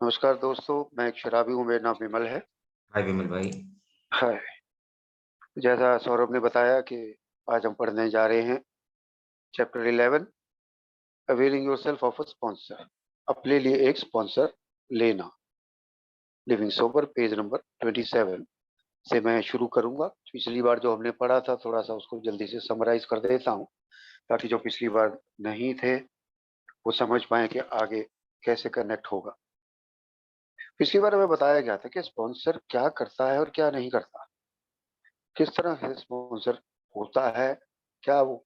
नमस्कार दोस्तों, मैं एक शराबी हूँ, मेरा नाम विमल है। हाय विमल भाई। हाय। जैसा सौरभ ने बताया कि आज हम पढ़ने जा रहे हैं chapter 11 awaring yourself of a sponsor. अपने लिए एक स्पॉन्सर लेना। लिविंग सोबर पेज नंबर 27 से मैं शुरू करूंगा। पिछली बार जो हमने पढ़ा था थोड़ा सा उसको जल्दी से समराइज कर देता हूँ ताकि जो पिछली बार नहीं थे वो समझ पाए कि आगे कैसे कनेक्ट होगा। पिछली बार हमें बताया गया था कि स्पॉन्सर क्या करता है और क्या नहीं करता, किस तरह से स्पॉन्सर होता है, क्या वो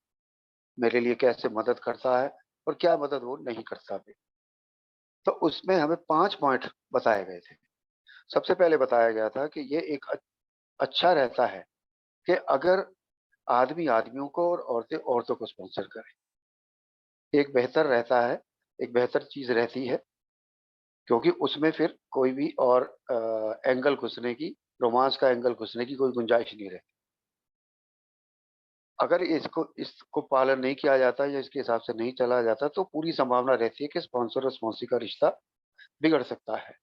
मेरे लिए कैसे मदद करता है और क्या मदद वो नहीं करता भी। तो उसमें हमें 5 पॉइंट बताए गए थे। सबसे पहले बताया गया था कि ये एक अच्छा रहता है कि अगर आदमी आदमियों को और औरतें औरतों को स्पॉन्सर करें। एक बेहतर रहता है, एक बेहतर चीज रहती है, क्योंकि उसमें फिर कोई भी और एंगल घुसने की, रोमांस का एंगल घुसने की कोई गुंजाइश नहीं रहती। अगर इसको पालन नहीं किया जाता या इसके हिसाब से नहीं चला जाता तो पूरी संभावना रहती है कि स्पॉन्सर और स्पॉन्सी का रिश्ता बिगड़ सकता है।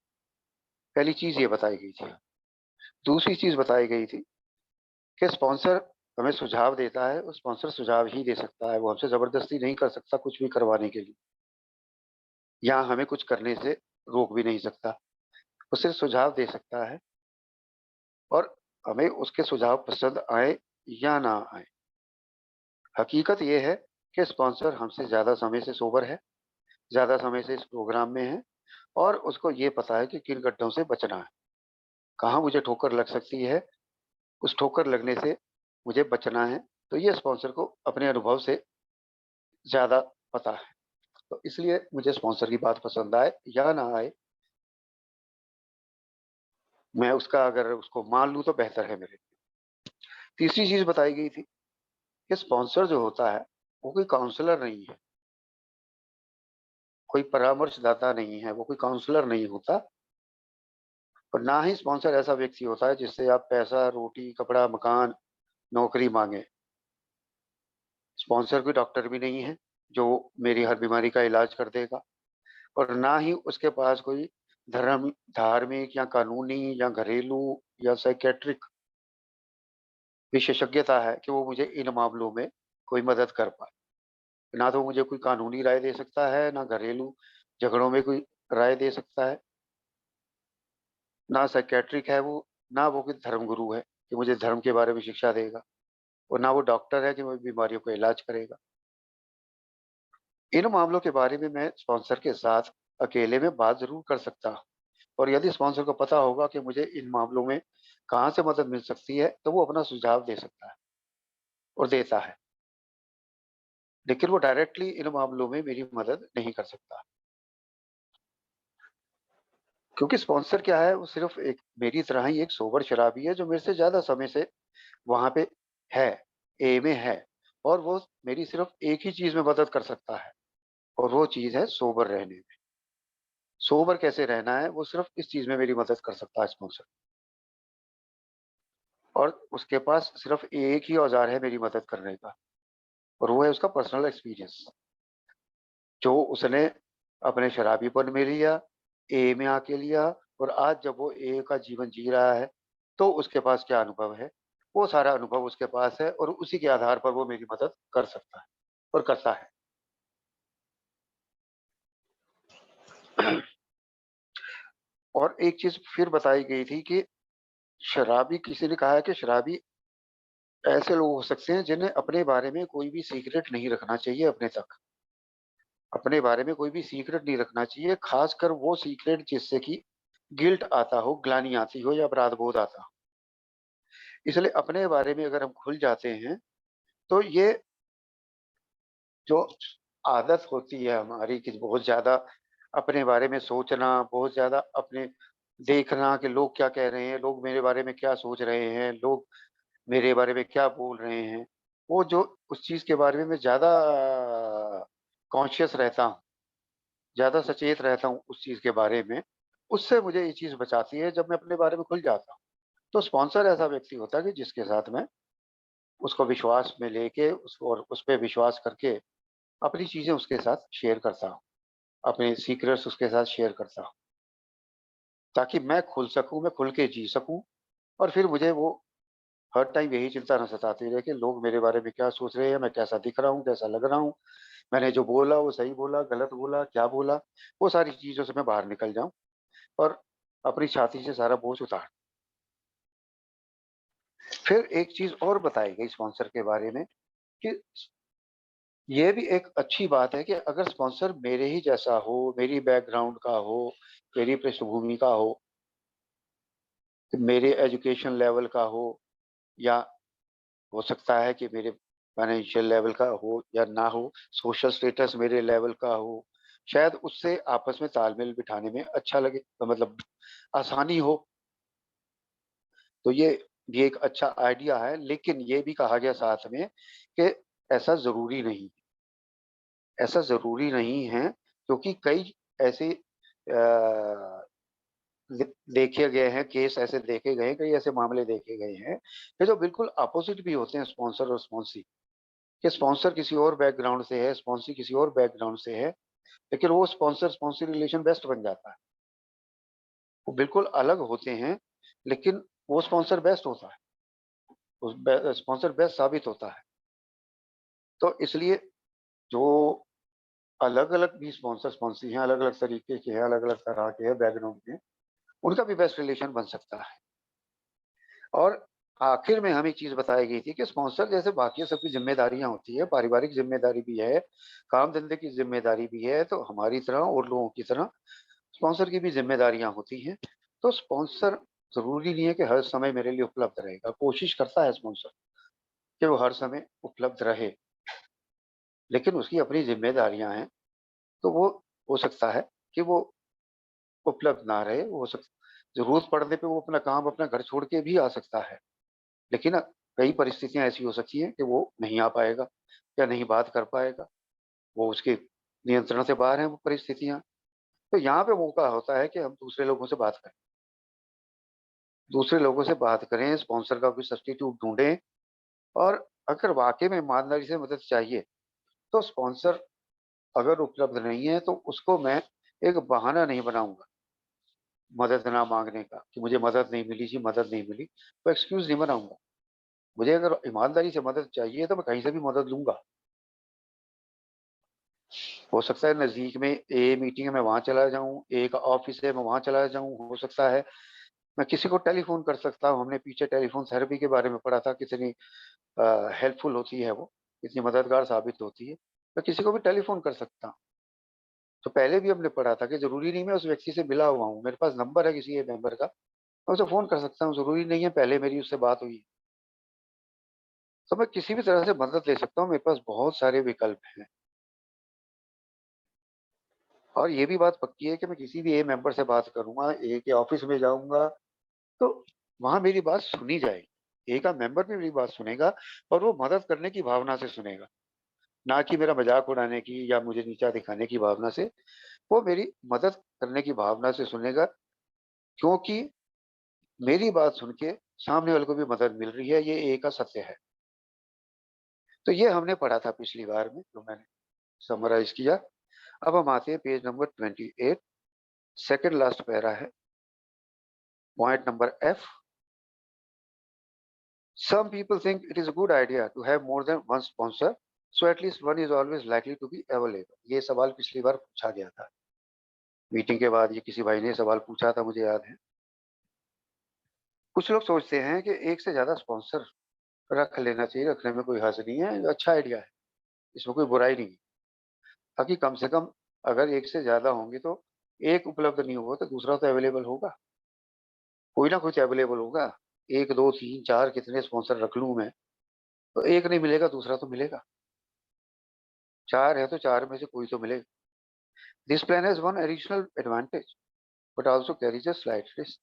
पहली चीज ये बताई गई थी। दूसरी चीज बताई गई थी कि स्पॉन्सर हमें सुझाव देता है, और स्पॉन्सर सुझाव ही दे सकता है, वो हमसे जबरदस्ती नहीं कर सकता कुछ भी करवाने के लिए, या हमें कुछ करने से रोक भी नहीं सकता। वो सिर्फ सुझाव दे सकता है, और हमें उसके सुझाव पसंद आए या ना आए। हकीकत ये है कि स्पॉन्सर हमसे ज्यादा समय से सोबर है, ज्यादा समय से इस प्रोग्राम में है, और उसको ये पता है कि किन गड्ढों से बचना है, कहाँ मुझे ठोकर लग सकती है, उस ठोकर लगने से मुझे बचना है। तो ये स्पॉन्सर को अपने अनुभव से ज्यादा पता है। तो इसलिए मुझे स्पॉन्सर की बात पसंद आए या ना आए, मैं उसका अगर उसको मान लूँ तो बेहतर है मेरे लिए। तीसरी चीज बताई गई थी कि स्पॉन्सर जो होता है वो कोई काउंसलर नहीं है, कोई परामर्शदाता नहीं है, वो कोई काउंसलर नहीं होता। और ना ही स्पॉन्सर ऐसा व्यक्ति होता है जिससे आप पैसा, रोटी, कपड़ा, मकान, नौकरी मांगे। स्पॉन्सर कोई डॉक्टर भी नहीं है जो मेरी हर बीमारी का इलाज कर देगा, और ना ही उसके पास कोई धर्म, धार्मिक या कानूनी या घरेलू या साइकेट्रिक विशेषज्ञता है कि वो मुझे इन मामलों में कोई मदद कर पाए। ना तो मुझे कोई कानूनी राय दे सकता है, ना घरेलू झगड़ों में कोई राय दे सकता है, ना साइकेट्रिक है वो, ना वो कोई धर्म गुरु है कि मुझे धर्म के बारे में शिक्षा देगा, और ना वो डॉक्टर है कि वो बीमारियों का इलाज करेगा। इन मामलों के बारे में मैं स्पॉन्सर के साथ अकेले में बात जरूर कर सकता हूँ, और यदि स्पॉन्सर को पता होगा कि मुझे इन मामलों में कहाँ से मदद मिल सकती है तो वो अपना सुझाव दे सकता है और देता है, लेकिन वो डायरेक्टली इन मामलों में मेरी मदद नहीं कर सकता। क्योंकि स्पॉन्सर क्या है, वो सिर्फ एक मेरी तरह ही एक सोबर शराबी है जो मेरे से ज्यादा समय से वहां पे है, ए में है, और वो मेरी सिर्फ एक ही चीज में मदद कर सकता है, और वो चीज है सोबर रहने में। सोबर कैसे रहना है वो सिर्फ इस चीज में मेरी मदद कर सकता है स्पॉन्सर, और उसके पास सिर्फ एक ही औजार है मेरी मदद करने का, और वो है उसका पर्सनल एक्सपीरियंस जो उसने अपने शराबीपन में लिया, ए में आके लिया, और आज जब वो ए का जीवन जी रहा है तो उसके पास क्या अनुभव है, वो सारा अनुभव उसके पास है, और उसी के आधार पर वो मेरी मदद कर सकता है और करता है। और एक चीज फिर बताई गई थी कि शराबी, किसी ने कहा है कि शराबी ऐसे लोग हो सकते हैं जिन्हें अपने बारे में कोई भी सीक्रेट नहीं रखना चाहिए अपने तक। अपने बारे में कोई भी सीक्रेट नहीं रखना चाहिए, खासकर वो सीक्रेट जिससे कि गिल्ट आता हो, ग्लानि आती हो या अपराध बोध आता हो। इसलिए अपने बारे में अगर हम खुल जाते हैं तो ये जो आदत होती है हमारी कि बहुत ज्यादा अपने बारे में सोचना, बहुत ज्यादा अपने देखना कि लोग क्या कह रहे हैं, लोग मेरे बारे में क्या सोच रहे हैं, लोग मेरे बारे में क्या बोल रहे हैं, वो जो उस चीज के बारे में मैं ज्यादा कॉन्शियस रहता हूँ, ज्यादा सचेत रहता हूँ उस चीज के बारे में, उससे मुझे ये चीज बचाती है जब मैं अपने बारे में खुल जाता हूँ। तो स्पॉन्सर ऐसा व्यक्ति होता है कि जिसके साथ में उसको विश्वास में लेके उसको और उस पर विश्वास करके अपनी चीजें उसके साथ शेयर करता हूँ, अपने सीक्रेट्स उसके साथ शेयर करता हूँ। ताकि मैं खुल सकूँ, मैं खुल के जी सकूँ और फिर मुझे वो हर टाइम यही चिंता ना सताती रहे कि लोग मेरे बारे में क्या सोच रहे हैं, मैं कैसा दिख रहा हूँ, कैसा लग रहा हूँ, मैंने जो बोला वो सही बोला, गलत बोला, क्या बोला, वो सारी चीज़ों से मैं बाहर निकल जाऊँ और अपनी छाती से सारा बोझ उतार। फिर एक चीज़ और बताई गई स्पॉन्सर के बारे में कि ये भी एक अच्छी बात है कि अगर स्पॉन्सर मेरे ही जैसा हो, मेरी बैकग्राउंड का हो, मेरी पृष्ठभूमि का हो, मेरे एजुकेशन लेवल का हो या हो सकता है कि मेरे फाइनेंशियल लेवल का हो या ना हो, सोशल स्टेटस मेरे लेवल का हो, शायद उससे आपस में तालमेल बिठाने में अच्छा लगे, तो मतलब आसानी हो। तो ये भी एक अच्छा आइडिया है, लेकिन ये भी कहा गया साथ में कि ऐसा ज़रूरी नहीं, ऐसा ज़रूरी नहीं है क्योंकि कई ऐसे देखे गए हैं, केस ऐसे देखे गए हैं, कई ऐसे मामले देखे गए हैं कि जो बिल्कुल अपोजिट भी होते हैं स्पॉन्सर और स्पॉन्सी, कि स्पॉन्सर किसी और बैकग्राउंड से है, स्पॉन्सी किसी और बैकग्राउंड से है, लेकिन वो स्पॉन्सर स्पॉन्सी रिलेशन बेस्ट बन जाता है। वो बिल्कुल अलग होते हैं, लेकिन वो स्पॉन्सर बेस्ट होता है, उस स्पॉन्सर बेस्ट साबित होता है। तो इसलिए जो अलग अलग भी स्पॉन्सर स्पॉन्सी हैं, अलग अलग तरीके के हैं, अलग अलग तरह के हैं बैकग्राउंड के, उनका भी बेस्ट रिलेशन बन सकता है। और आखिर में हमें एक चीज़ बताई गई थी कि स्पॉन्सर जैसे बाकी सबकी ज़िम्मेदारियाँ होती है, पारिवारिक ज़िम्मेदारी भी है, काम-धंधे की ज़िम्मेदारी भी है, तो हमारी तरह और लोगों की तरह स्पॉन्सर की भी ज़िम्मेदारियाँ होती हैं। तो स्पॉन्सर ज़रूरी नहीं है कि हर समय मेरे लिए उपलब्ध रहेगा, कोशिश करता है स्पॉन्सर कि वो हर समय उपलब्ध रहे, लेकिन उसकी अपनी ज़िम्मेदारियाँ हैं, तो वो हो सकता है कि वो उपलब्ध ना रहे, वो हो सक ज़रूरत पड़ने पे वो अपना काम, अपना घर छोड़ के भी आ सकता है। लेकिन कई परिस्थितियाँ ऐसी हो सकती हैं कि वो नहीं आ पाएगा या नहीं बात कर पाएगा, वो उसके नियंत्रण से बाहर हैं वो परिस्थितियाँ। तो यहाँ पे मौका होता है कि हम दूसरे लोगों से बात करें, दूसरे लोगों से बात करें, स्पॉन्सर का कोई सब्स्टिट्यूट ढूँढें और अगर वाक़ई में ईमानदारी से मदद चाहिए, तो स्पॉन्सर अगर उपलब्ध नहीं है, तो उसको मैं एक बहाना नहीं बनाऊँगा, मदद ना माँगने का कि मुझे मदद नहीं मिली जी, मदद नहीं मिली, तो एक्सक्यूज़ नहीं बनाऊँगा। मुझे अगर ईमानदारी से मदद चाहिए, तो मैं कहीं से भी मदद लूँगा। हो सकता है नज़दीक में ए मीटिंग है मैं वहाँ चला जाऊँ, एक ऑफ़िस है मैं वहाँ चला जाऊँ, हो सकता है मैं किसी को टेलीफ़ोन कर सकता हूँ। हमने पीछे टेलीफ़ोन थेरेपी के बारे में पढ़ा था, कितनी हेल्पफुल होती है वो, कितनी मददगार साबित होती है। मैं किसी को भी टेलीफ़ोन कर सकता हूँ। तो पहले भी हमने पढ़ा था कि ज़रूरी नहीं मैं उस व्यक्ति से मिला हुआ हूँ, मेरे पास नंबर है किसी एक मेंबर का, मैं उसे फ़ोन कर सकता हूँ, ज़रूरी नहीं है पहले मेरी उससे बात हुई है। तो मैं किसी भी तरह से मदद ले सकता हूँ, मेरे पास बहुत सारे विकल्प हैं। और ये भी बात पक्की है कि मैं किसी भी ए मेंबर से बात करूँगा, ए के ऑफ़िस में जाऊँगा, तो वहाँ मेरी बात सुनी जाएगी। ए का मेंबर भी मेरी बात सुनेगा और वो मदद करने की भावना से सुनेगा, ना कि मेरा मज़ाक उड़ाने की या मुझे नीचा दिखाने की भावना से। वो मेरी मदद करने की भावना से सुनेगा, क्योंकि मेरी बात सुन के सामने वाले को भी मदद मिल रही है, ये ए का सत्य है। तो ये हमने पढ़ा था पिछली बार में, जो मैंने समराइज़ किया। अब हम आते हैं page number 28, second last para है, point number F. Some people think it is a good idea to have more than one sponsor, so at least one is always likely to be available. ये सवाल पिछली बार पूछा गया था। Meeting के बाद ये किसी भाई ने सवाल पूछा था, मुझे याद है। कुछ लोग सोचते हैं कि एक से ज़्यादा स्पॉन्सर रख लेना चाहिए, रखने में कोई हर्ज नहीं है, अच्छा आइडिया है, इसमें कोई बुराई नहीं है। ताकि कम से कम अगर एक से ज़्यादा होंगे तो एक उपलब्ध नहीं हुआ तो दूसरा तो अवेलेबल होगा, कोई ना कोई तो अवेलेबल होगा। 1, 2, 3, 4 कितने स्पॉन्सर रख लूँ मैं, तो एक नहीं मिलेगा, दूसरा तो मिलेगा। 4 है तो 4 में से कोई तो मिलेगा। This plan has one additional advantage, but also carries a slight risk.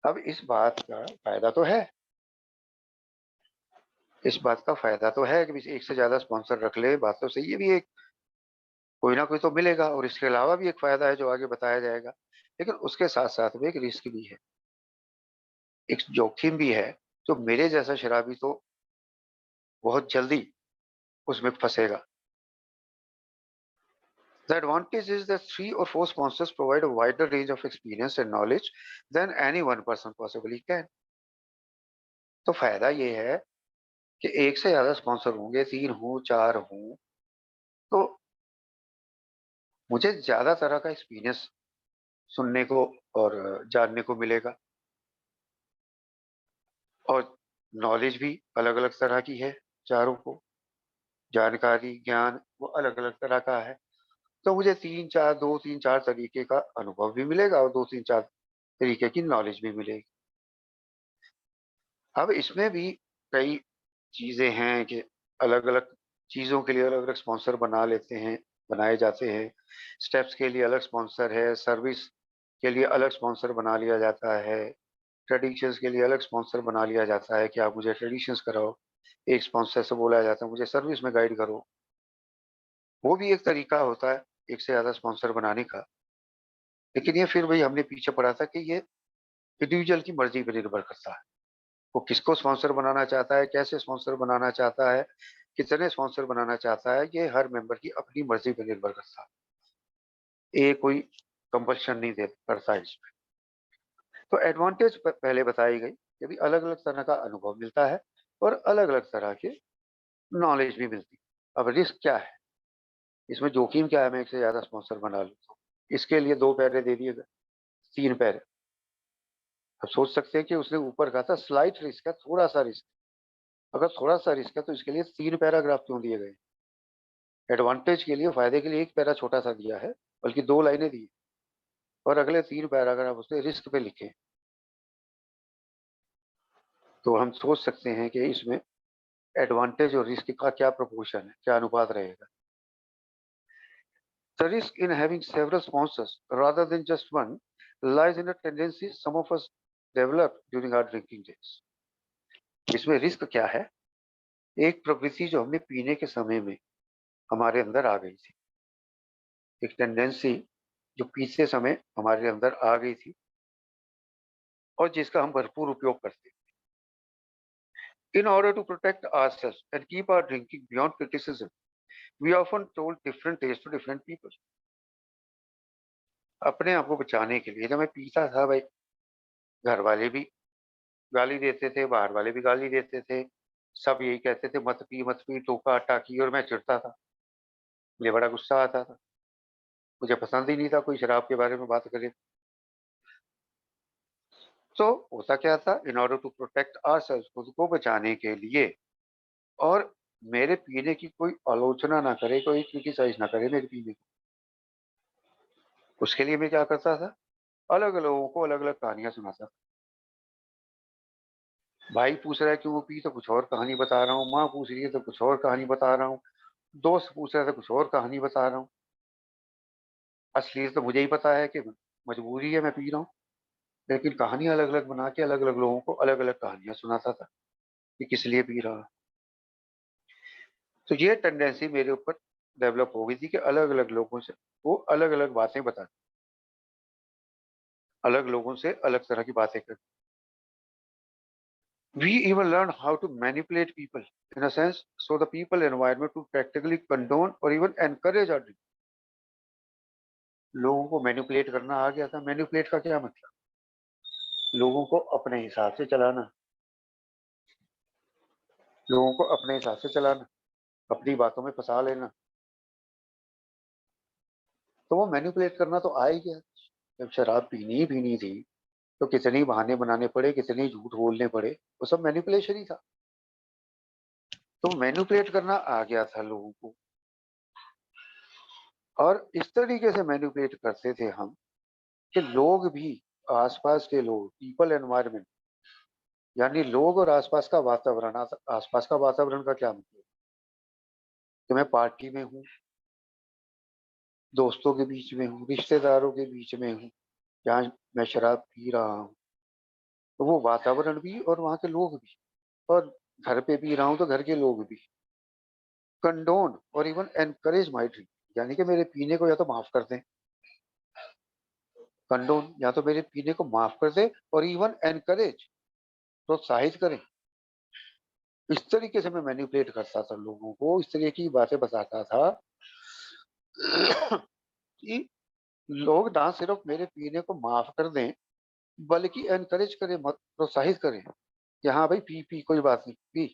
अब इस बात का फायदा तो है, इस बात का फायदा तो है कि एक से ज्यादा स्पॉन्सर रख ले, बात तो सही है भी, एक कोई ना कोई तो मिलेगा और इसके अलावा भी एक फायदा है जो आगे बताया जाएगा, लेकिन उसके साथ साथ में एक रिस्क भी है, एक जोखिम भी है, जो मेरे जैसा शराबी तो बहुत जल्दी उसमें फंसेगा। The advantage is that 3 or 4 sponsors provide a wider range of experience and knowledge than any one person possibly can. तो फायदा ये है कि एक से ज्यादा स्पॉन्सर होंगे, 3 हों, 4 हों, तो मुझे ज्यादा तरह का एक्सपीरियंस सुनने को और जानने को मिलेगा, और नॉलेज भी अलग-अलग तरह की है, चारों को जानकारी, ज्ञान वो अलग-अलग तरह का है। तो मुझे 3-4 2-3-4 तरीके का अनुभव भी मिलेगा और 2-3-4 तरीके की नॉलेज भी मिलेगी। अब इसमें भी कई चीज़ें हैं कि अलग-अलग चीज़ों के लिए अलग-अलग स्पॉन्सर बनाए जाते हैं। स्टेप्स के लिए अलग स्पॉन्सर है, सर्विस के लिए अलग स्पॉन्सर बना लिया जाता है, ट्रेडिशंस के लिए अलग स्पॉन्सर बना लिया जाता है कि आप मुझे ट्रेडिशंस कराओ। एक स्पॉन्सर से बोला जाता है मुझे सर्विस में गाइड करो। वो भी एक तरीका होता है एक से ज़्यादा स्पॉन्सर बनाने का। लेकिन ये फिर वही हमने पीछे पड़ा था कि ये इंडिविजुअल की मर्ज़ी पे निर्भर करता है। वो किसको स्पॉन्सर बनाना चाहता है, कैसे स्पॉन्सर बनाना चाहता है, कितने स्पॉन्सर बनाना चाहता है, ये हर मेंबर की अपनी मर्ज़ी पे निर्भर करता है। ये कोई कंपल्शन नहीं दे करता इसमें। तो एडवांटेज पहले बताई गई कि भी अलग-अलग तरह का अनुभव मिलता है और अलग-अलग तरह की नॉलेज भी मिलती है। अब रिस्क क्या है? इसमें जोखिम क्या है मैं एक से ज़्यादा स्पॉन्सर बना लूँ तो? इसके लिए 2 पैरे दे दिए गए, 3 पैरे। अब सोच सकते हैं कि उसने ऊपर कहा था स्लाइट रिस्क है, थोड़ा-सा रिस्क। अगर थोड़ा-सा रिस्क है तो इसके लिए 3 पैराग्राफ क्यों दिए गए? एडवांटेज के लिए, फायदे के लिए 1 पैरा छोटा-सा दिया है, बल्कि 2 लाइनें दी और अगले 3 पैराग्राफ उसने रिस्क पे लिखे। तो हम सोच सकते हैं कि इसमें एडवांटेज और रिस्क का क्या प्रोपोर्शन है, क्या अनुपात रहेगा। The risk in having several sponsors rather than just one lies in a tendency some of us develop during our drinking days. इसमें रिस्क क्या है? एक प्रवृत्ति जो हमने पीने के समय में हमारे अंदर आ गई थी, एक टेंडेंसी जो पीते समय हमारे अंदर आ गई थी और जिसका हम भरपूर उपयोग करते हैं। In order to protect ourselves and keep our drinking beyond criticism, we often told different tales to different people. अपने आप को बचाने के लिए जब मैं पीता था भाई, घर वाले भी गाली देते थे, बाहर वाले भी गाली देते थे। सब यही कहते थे मत पी, टोका-टाकी, और मैं चिढ़ता था। मुझे बड़ा गुस्सा आता था। मुझे पसंद ही नहीं था कोई शराब के बारे में बात करे। तो होता क्या था, in order to protect ourselves, खुद को बचाने के लिए और मेरे पीने की कोई आलोचना ना करे, कोई क्रिटिसाइज़ ना करे मेरे पीने को। उसके लिए मैं क्या करता था, अलग लोगों को अलग-अलग कहानियाँ सुनाता था। भाई पूछ रहा है क्यों पी, तो कुछ और कहानी बता रहा हूँ, माँ पूछ रही है तो कुछ और कहानी बता रहा हूँ, दोस्त पूछ रहा है तो कुछ और कहानी बता रहा हूँ। असलियत तो मुझे ही पता है कि मजबूरी है, मैं पी रहा हूँ, लेकिन कहानी अलग-अलग बना के अलग-अलग लोगों को अलग-अलग कहानियाँ सुनाता था कि किस लिए पी रहा है। तो ये टेंडेंसी मेरे ऊपर डेवलप हो गई थी कि अलग-अलग लोगों से वो अलग-अलग बातें बताना, अलग लोगों से अलग तरह की बातें करना। We even learn how to manipulate people in a sense, so the people environment to practically condone or even encourage our drink. लोगों को मैनिपुलेट करना आ गया था। मैनिपुलेट का क्या मतलब? लोगों को अपने हिसाब से चलाना, लोगों को अपने हिसाब से चलाना, अपनी बातों में फँसा लेना। तो वो मैनिपुलेट करना तो आ ही गया। जब शराब पीनी ही पीनी थी, तो कितने ही बहाने बनाने पड़े, कितने ही झूठ बोलने पड़े, वो सब मैनिपुलेशन ही था। तो मैनिपुलेट करना आ गया था लोगों को, और इस तरीके से मैनिपुलेट करते थे हम कि लोग भी, आस-पास के लोग, पीपल एनवायरनमेंट, यानी लोग और आस-पास का वातावरण। आस-पास का वातावरण का क्या मतलब? कि मैं पार्टी में हूँ, दोस्तों के बीच में हूँ, रिश्तेदारों के बीच में हूँ, जहाँ मैं शराब पी रहा हूँ, तो वो वातावरण भी और वहाँ के लोग भी, और घर पे पी रहा हूँ तो घर के लोग भी कंडोन और इवन एनकरेज माय ड्रिंक, यानी कि मेरे पीने को या तो माफ कर दें, कंडोन या तो मेरे पीने को माफ कर दें और इवन एनकरेज, प्रोत्साहित करें। इस तरीके से मैं मैनिपुलेट करता था लोगों को, इस तरीके की बातें बताता था कि लोग ना सिर्फ मेरे पीने को माफ कर दें, बल्कि एनकरेज करें, मत प्रोत्साहित करें कि हाँ भाई पी पी, कोई बात नहीं, पी,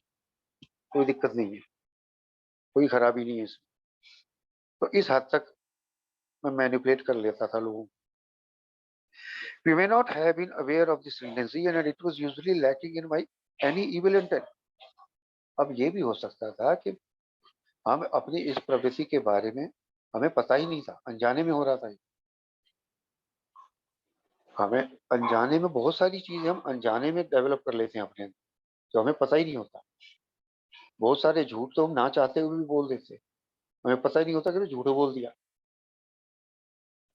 कोई दिक्कत नहीं है, कोई खराबी नहीं है इसमें। तो इस हद तक मैं मैनिपुलेट कर लेता था लोगों को। We may not have been aware of this tendency and it was usually lacking in my any evil intent. अब ये भी हो सकता था कि हम अपनी इस प्रवृत्ति के बारे में हमें पता ही नहीं था, अनजाने में हो रहा था ये। हमें अनजाने में बहुत सारी चीजें हम अनजाने में डेवलप कर लेते हैं अपने अंदर, जो हमें पता ही नहीं होता। बहुत सारे झूठ तो हम ना चाहते हुए भी बोल देते हैं, हमें पता ही नहीं होता कि झूठ बोल दिया।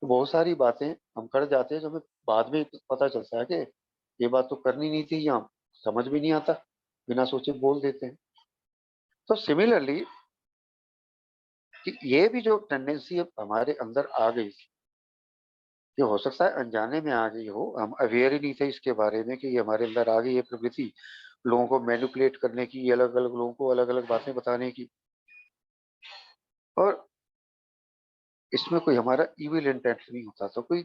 तो बहुत सारी बातें हम कर जाते हैं जो हमें बाद में पता चलता है कि ये बात तो करनी नहीं थी, या हम समझ भी नहीं आता, बिना सोचे बोल देते हैं। तो सिमिलरली कि ये भी जो टेंडेंसी हमारे अंदर आ गई, ये हो सकता है अनजाने में आ गई हो, हम अवेयर ही नहीं थे इसके बारे में कि ये हमारे अंदर आ गई ये प्रवृत्ति, लोगों को मैनिपुलेट करने की, अलग अलग लोगों को अलग अलग बातें बताने की। और इसमें कोई हमारा इविल इंटेंट नहीं होता था, कोई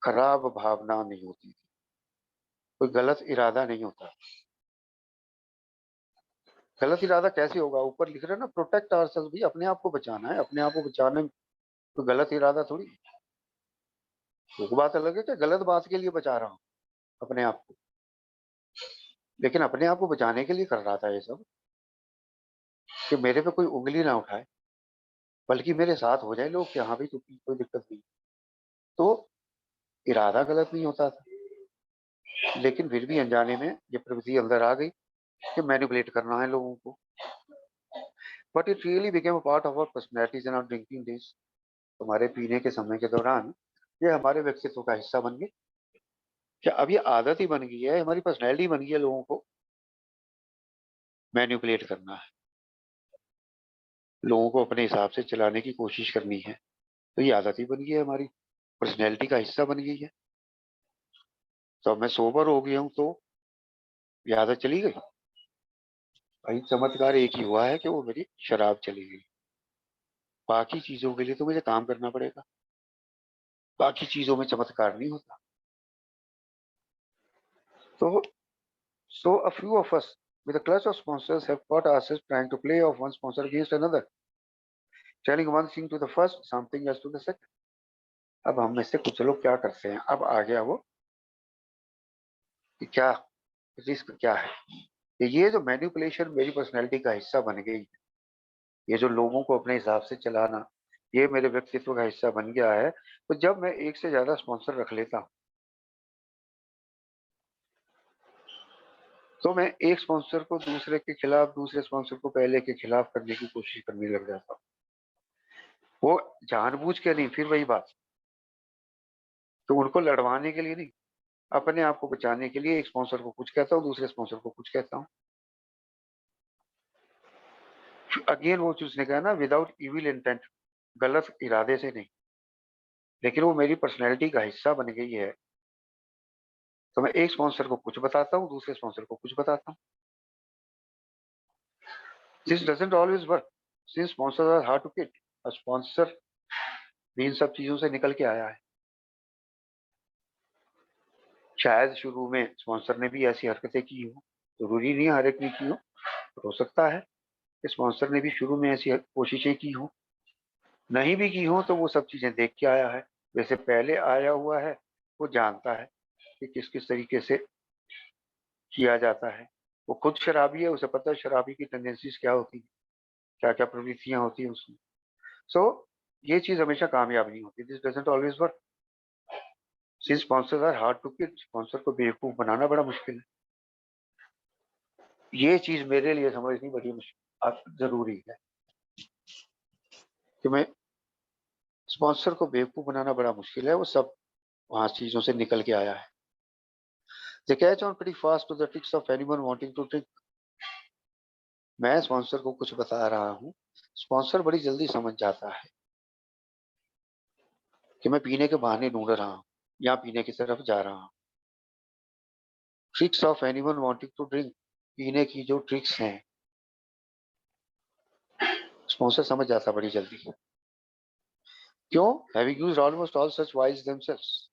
खराब भावना नहीं होती थी, कोई गलत इरादा नहीं होता। गलत इरादा कैसे होगा? ऊपर लिख रहे हैं ना, प्रोटेक्ट आवरसेल्फ, भी अपने आप को बचाना है, अपने आप को बचाने में कोई गलत इरादा थोड़ी। वो बात अलग है कि गलत बात के लिए बचा रहा हूँ अपने आप को, लेकिन अपने आप को बचाने के लिए कर रहा था ये सब, कि मेरे पे कोई उंगली ना उठाए, बल्कि मेरे साथ हो जाए लोग कि हाँ भाई, तो कोई दिक्कत नहीं। तो इरादा गलत नहीं होता था, लेकिन फिर भी अनजाने में ये प्रवृत्ति अंदर आ गई कि मैनिपुलेट करना है लोगों को। But it really became a part of our personalities in our drinking days. हमारे पीने के समय के दौरान ये हमारे व्यक्तित्व का हिस्सा बन गए। क्या अब ये आदत ही बन गई है, हमारी पर्सनैलिटी बन गई है लोगों को मैनिपुलेट करना है, लोगों को अपने हिसाब से चलाने की कोशिश करनी है। तो ये आदत ही बन गई है, हमारी पर्सनैलिटी का हिस्सा बन गई है। तो अब मैं सोबर हो गया हूँ तो ये आदत चली गई। भाई चमत्कार एक ही हुआ है कि वो मेरी शराब चली गई। बाकी चीजों के लिए तो मुझे काम करना पड़ेगा, बाकी चीजों में चमत्कार नहीं होता। तो so a few of us with a clutch of sponsors have caught ourselves trying to play off one sponsor against another, telling one thing to the first, something else to the second. अब हम में से कुछ लोग क्या करते हैं, अब आ गया वो कि क्या रिस्क क्या है कि ये जो मैनिपुलेशन मेरी पर्सनैलिटी का हिस्सा बन गई, ये जो लोगों को अपने हिसाब से चलाना, ये मेरे व्यक्तित्व का हिस्सा बन गया है। तो जब मैं एक से ज्यादा स्पॉन्सर रख लेता हूँ, तो मैं एक स्पॉन्सर को दूसरे के खिलाफ, दूसरे स्पॉन्सर को पहले के खिलाफ करने की कोशिश करने लग जाता हूँ। वो जानबूझ के नहीं, फिर वही बात, तो उनको लड़वाने के लिए नहीं, अपने आप को बचाने के लिए एक स्पॉन्सर को कुछ कहता हूँ, दूसरे स्पॉन्सर को कुछ कहता हूँ। अगेन वो जो उसने कहा ना, विदाउट इविल इंटेंट, गलत इरादे से नहीं, लेकिन वो मेरी पर्सनैलिटी का हिस्सा बन गई है। तो मैं एक स्पॉन्सर को कुछ बताता हूँ, दूसरे स्पॉन्सर को कुछ बताता हूँ। This doesn't always work since sponsors are hard to kill. Sponsor भी इन सब चीजों से निकल के आया है। शायद शुरू में स्पॉन्सर ने भी ऐसी हरकतें की हो, जरूरी नहीं हर एक ने की हो सकता है कि स्पॉन्सर ने भी शुरू में ऐसी कोशिशें की हो, नहीं भी की हो तो वो सब चीजें देख के आया है, जैसे पहले आया हुआ है, वो जानता है कि किस किस तरीके से किया जाता है। वो खुद शराबी है, उसे पता है शराबी की टेंडेंसीज क्या होती है, क्या क्या प्रवृत्तियां होती हैं उसमें। सो ये चीज हमेशा कामयाब नहीं होती, this doesn't always work since sponsors are hard to kill. Sponsor को बेवकूफ बनाना बड़ा मुश्किल है, ये चीज मेरे लिए समझनी बड़ी मुश्किल जरूरी है कि मैं स्पॉन्सर को बेवकूफ बनाना बड़ा मुश्किल है, वो सब वहां चीजों से निकल के आया है। They catch on pretty fast to the tricks of anyone wanting to trick। मैं स्पॉन्सर को कुछ बता रहा हूँ, स्पॉन्सर बड़ी जल्दी समझ जाता है कि मैं पीने के बहाने ढूंढ रहा हूँ या पीने की तरफ जा रहा हूँ। Tricks of anyone wanting to drink, पीने की जो ट्रिक्स हैं, स्पॉन्सर समझ जाता बड़ी जल्दी। क्यों? Having used almost all such wise themselves.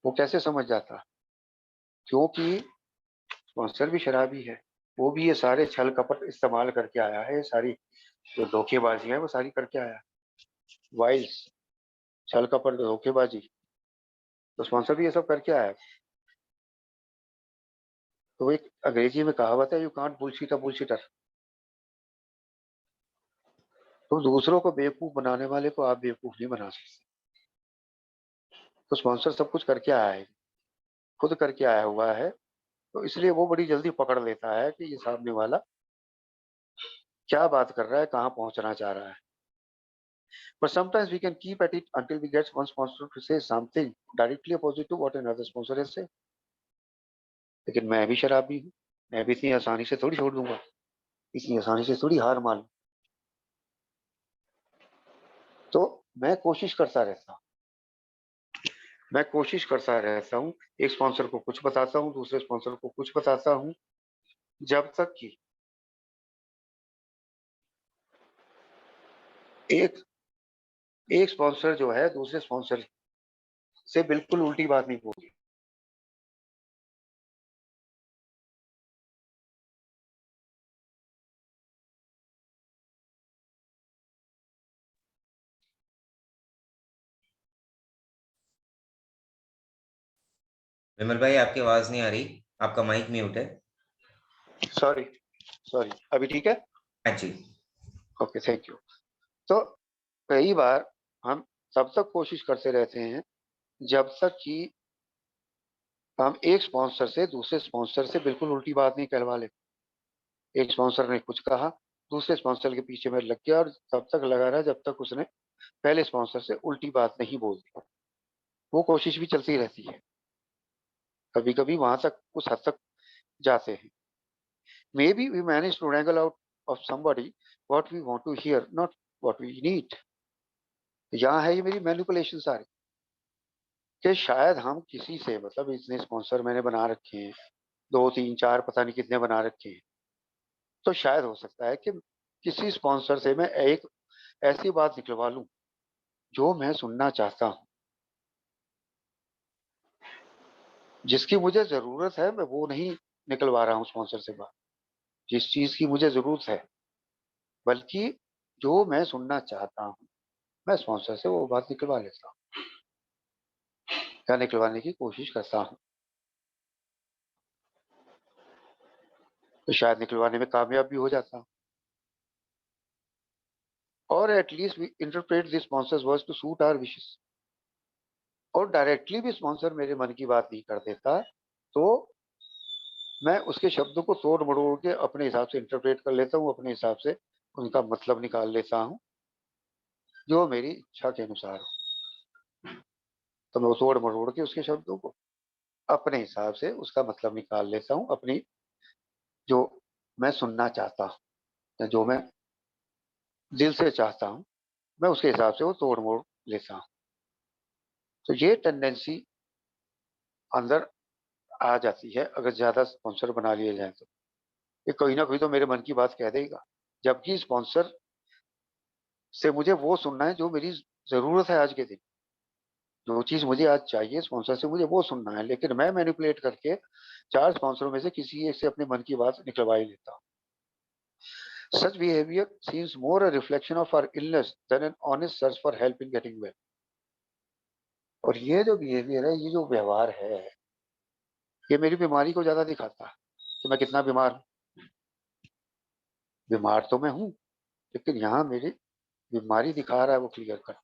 वो कैसे समझ जाता? क्योंकि स्पॉन्सर भी शराबी है, वो भी ये सारे छल कपट इस्तेमाल करके आया है, ये सारी जो धोखेबाजी है वो सारी करके आया है। वाइल्स, छल कपट, धोखेबाजी, तो स्पॉन्सर भी ये सब करके आया है। तो एक अंग्रेजी में कहावत है, यू कांट बुलशीट अ बुलशीटर। तो दूसरों को बेवकूफ बनाने वाले को आप बेवकूफ नहीं बना सकते। तो स्पॉन्सर सब कुछ करके आया है, खुद करके आया हुआ है, तो इसलिए वो बड़ी जल्दी पकड़ लेता है कि ये सामने वाला क्या बात कर रहा है, कहाँ पहुंचना चाह रहा है। But sometimes we can keep at it until we get one sponsor to say something directly opposite to what another sponsor has said. लेकिन मैं भी शराबी हूँ, मैं भी इतनी आसानी से थोड़ी छोड़ दूंगा, इतनी आसानी से थोड़ी हार मान। तो मैं कोशिश करता रहता हूँ, मैं कोशिश करता रहता हूँ, एक स्पॉन्सर को कुछ बताता हूँ, दूसरे स्पॉन्सर को कुछ बताता हूँ, जब तक कि एक एक स्पॉन्सर जो है दूसरे स्पॉन्सर से बिल्कुल उल्टी बात नहीं बोली। विमल भाई, आपकी आवाज नहीं आ रही, आपका माइक म्यूट है। सॉरी सॉरी, अभी ठीक है? हाँ जी। Okay, thank you. तो कई बार हम तब तक कोशिश करते रहते हैं जब तक कि हम एक स्पॉन्सर से दूसरे स्पॉन्सर से बिल्कुल उल्टी बात नहीं कहलवा ले। एक स्पॉन्सर ने कुछ कहा, दूसरे स्पॉन्सर के पीछे में लग गया और तब तक लगा रहा जब तक उसने पहले स्पॉन्सर से उल्टी बात नहीं बोल दी। वो कोशिश भी चलती रहती है, कभी कभी वहां तक उस हद तक जाते हैं। Maybe we manage to wrangle out of somebody what we want to hear, not what we need। यहाँ है ये मेरी मैनिपुलेशन सारी, कि शायद हम किसी से, मतलब इतने स्पॉन्सर मैंने बना रखे हैं, 2 3 4 पता नहीं कितने बना रखे हैं, तो शायद हो सकता है कि किसी स्पॉन्सर से मैं एक ऐसी बात निकलवा लूं जो मैं सुनना चाहता हूं, जिसकी मुझे जरूरत है मैं वो नहीं निकलवा रहा हूं स्पॉन्सर से बात, जिस चीज की मुझे जरूरत है, बल्कि जो मैं सुनना चाहता हूं मैं स्पॉन्सर से वो बात निकलवा लेता हूँ या निकलवाने की कोशिश करता हूँ। तो शायद निकलवाने में कामयाब भी हो जाता हूँ, और at least we interpret this sponsors words to suit our wishes. और डायरेक्टली भी स्पॉन्सर मेरे मन की बात नहीं कर देता, तो मैं उसके शब्दों को तोड़ मरोड़ के अपने हिसाब से इंटरप्रेट कर लेता हूँ, अपने हिसाब से उनका मतलब निकाल लेता हूँ जो मेरी इच्छा के अनुसार हो। तो मैं वो तोड़ मरोड़ के उसके शब्दों को अपने हिसाब से उसका मतलब निकाल लेता हूँ, अपनी जो मैं सुनना चाहता हूँ या जो मैं दिल से चाहता हूँ, मैं उसके हिसाब से वो तोड़ मोड़ लेता हूँ। तो ये टेंडेंसी अंदर आ जाती है अगर ज्यादा स्पॉन्सर बना लिए जाए, तो ये कोई ना कोई तो मेरे मन की बात कह देगा, जबकि स्पॉन्सर से मुझे वो सुनना है जो मेरी जरूरत है आज के दिन, जो चीज मुझे आज चाहिए स्पॉन्सर से मुझे वो सुनना है, लेकिन मैं मैनिपुलेट करके 4 स्पॉन्सरों में से किसी एक से अपने मन की बात निकलवा ही लेता हूँ। Such behaviour seems more a reflection of our illness than an honest search for help in getting well. और ये जो बिहेवियर है, ये जो व्यवहार है, ये मेरी बीमारी को ज्यादा दिखाता है कि मैं कितना बीमार हूँ। बीमार तो मैं हूँ, लेकिन यहाँ मेरी बीमारी दिखा रहा है वो क्लियर कर,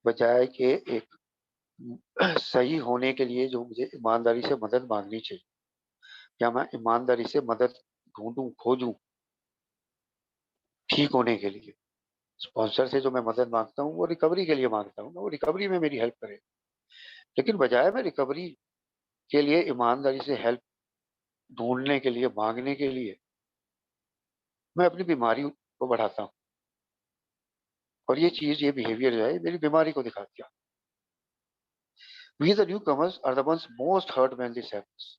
बजाय के एक सही होने के लिए जो मुझे ईमानदारी से मदद मांगनी चाहिए, या मैं ईमानदारी से मदद ढूंढूं खोजूं ठीक होने के लिए। स्पॉन्सर से जो मैं मदद मांगता हूँ वो रिकवरी के लिए मांगता हूँ, वो रिकवरी में मेरी हेल्प करे, लेकिन बजाय मैं रिकवरी के लिए ईमानदारी से हेल्प ढूंढने के लिए मांगने के लिए मैं अपनी बीमारी को बढ़ाता हूँ। और ये चीज, ये बिहेवियर जो है मेरी बीमारी को दिखाती है। We the newcomers are the ones most hurt when this happens.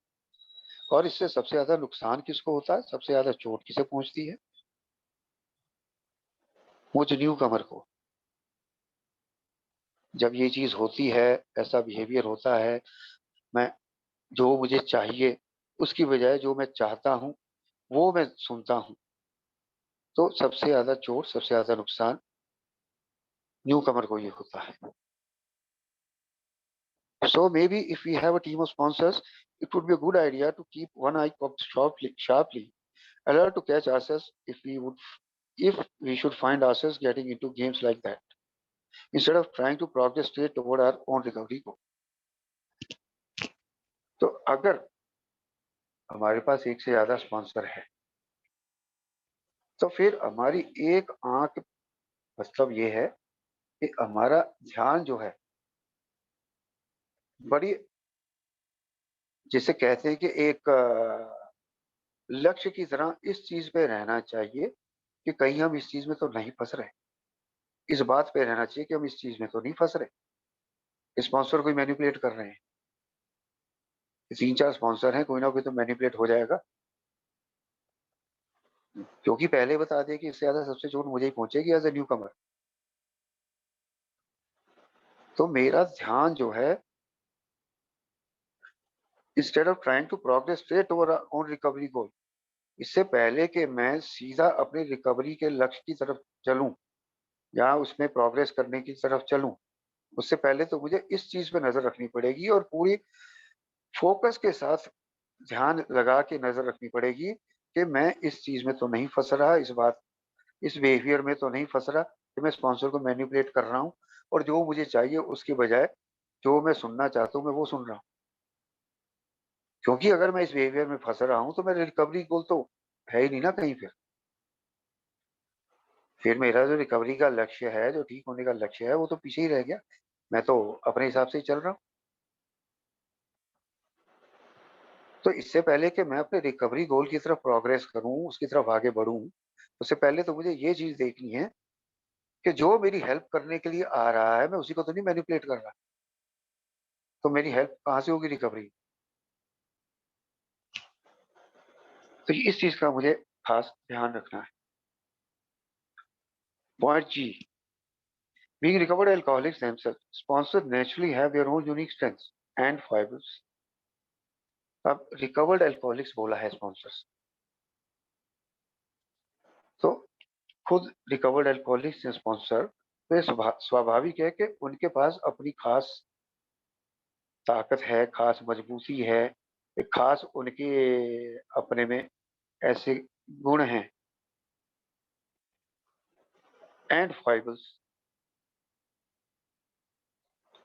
और इससे सबसे ज्यादा नुकसान किसको होता है, सबसे ज्यादा चोट किसे पहुंचती है? वो जो न्यू कमर को। जब ये चीज होती है, ऐसा बिहेवियर होता है, मैं जो मुझे चाहिए उसकी बजाय जो मैं चाहता हूँ वो मैं सुनता हूँ, तो सबसे ज्यादा चोट, सबसे ज्यादा नुकसान न्यू कमर को ही होता है। So maybe if we have a team of sponsors, it would be a good idea to keep one eye cocked sharply, alert to catch ourselves if we should find ourselves getting into games like that, instead of trying to progress straight toward our own recovery goal. तो अगर हमारे पास एक से ज्यादा sponsor है, तो फिर हमारी एक आंख, मतलब ये है कि हमारा ध्यान जो है बड़ी, जिसे कहते हैं कि एक लक्ष्य की तरह इस चीज पे रहना चाहिए कि कहीं हम इस चीज में तो नहीं फंस रहे। इस बात पे रहना चाहिए कि हम इस चीज में तो नहीं फंस रहे, स्पॉन्सर कोई मैनिपुलेट कर रहे हैं। 3-4 स्पॉन्सर हैं, कोई ना कोई तो मैनिपुलेट हो जाएगा, क्योंकि पहले बता दिया कि इससे ज्यादा सबसे चोट मुझे ही पहुंचेगी एज ए न्यू कमर। तो मेरा ध्यान जो है, instead of trying to progress straight over on recovery goal, इससे पहले कि मैं सीधा अपनी रिकवरी के लक्ष्य की तरफ चलूं या उसमें प्रोग्रेस करने की तरफ चलूं, उससे पहले तो मुझे इस चीज पे नजर रखनी पड़ेगी और पूरी फोकस के साथ ध्यान लगा के नजर रखनी पड़ेगी कि मैं इस चीज में तो नहीं फंस रहा, इस बिहेवियर में तो नहीं फंस रहा कि मैं स्पॉन्सर को मैनिपुलेट कर रहा हूँ और जो मुझे चाहिए उसके बजाय जो मैं सुनना चाहता हूँ मैं वो सुन रहा हूँ। क्योंकि अगर मैं इस बिहेवियर में फंस रहा हूँ तो मेरा रिकवरी गोल तो है ही नहीं ना कहीं। फिर मेरा जो रिकवरी का लक्ष्य है, जो ठीक होने का लक्ष्य है, वो तो पीछे ही रह गया। मैं तो अपने हिसाब से ही चल रहा हूँ। तो इससे पहले कि मैं अपने रिकवरी गोल की तरफ प्रोग्रेस करूं, उसकी तरफ आगे बढ़ूं, उससे पहले तो मुझे ये चीज देखनी है कि जो मेरी हेल्प करने के लिए आ रहा है मैं उसी को तो नहीं मैनिपुलेट कर रहा। तो मेरी हेल्प कहाँ से होगी रिकवरी? तो इस चीज का मुझे खास ध्यान रखना है। Point ji, being recovered alcoholics themselves, sponsors naturally have their own unique strengths and foibles. अब रिकवर्ड अल्कोहलिक्स बोला है स्पॉन्सर्स, तो खुद रिकवर्ड अल्कोहलिक्स स्पॉन्सर, तो ये स्वाभाविक है कि उनके पास अपनी खास ताकत है, खास मजबूती है, एक खास उनके अपने में ऐसे गुण हैं। एंड फाइबल्स,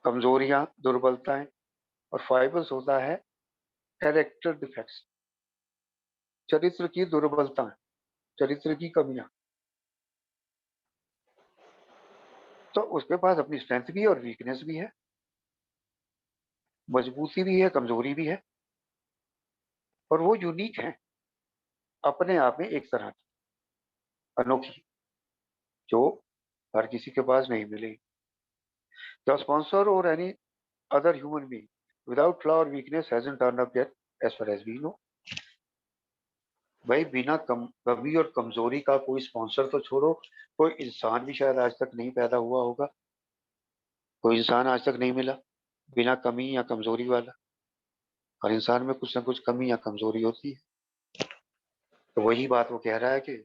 कमजोरियां, दुर्बलताएं, और फाइबल्स होता है कैरेक्टर डिफेक्ट्स, चरित्र की दुर्बलताएं, चरित्र की कमियां। तो उसके पास अपनी स्ट्रेंथ भी है और वीकनेस भी है, मजबूती भी है, कमजोरी भी है, और वो यूनिक है अपने आप में, एक तरह की अनोखी, जो हर किसी के पास नहीं मिलेगी। द स्पॉन्सर और any other human being without flaw or weakness hasn't turned up yet as far as we know। भाई बिना कमी और कमजोरी का कोई स्पॉन्सर तो छोड़ो, कोई इंसान भी शायद आज तक नहीं पैदा हुआ होगा। कोई इंसान आज तक नहीं मिला बिना कमी या कमजोरी वाला। हर इंसान में कुछ ना कुछ कमी या कमजोरी होती है। तो वही बात वो कह रहा है कि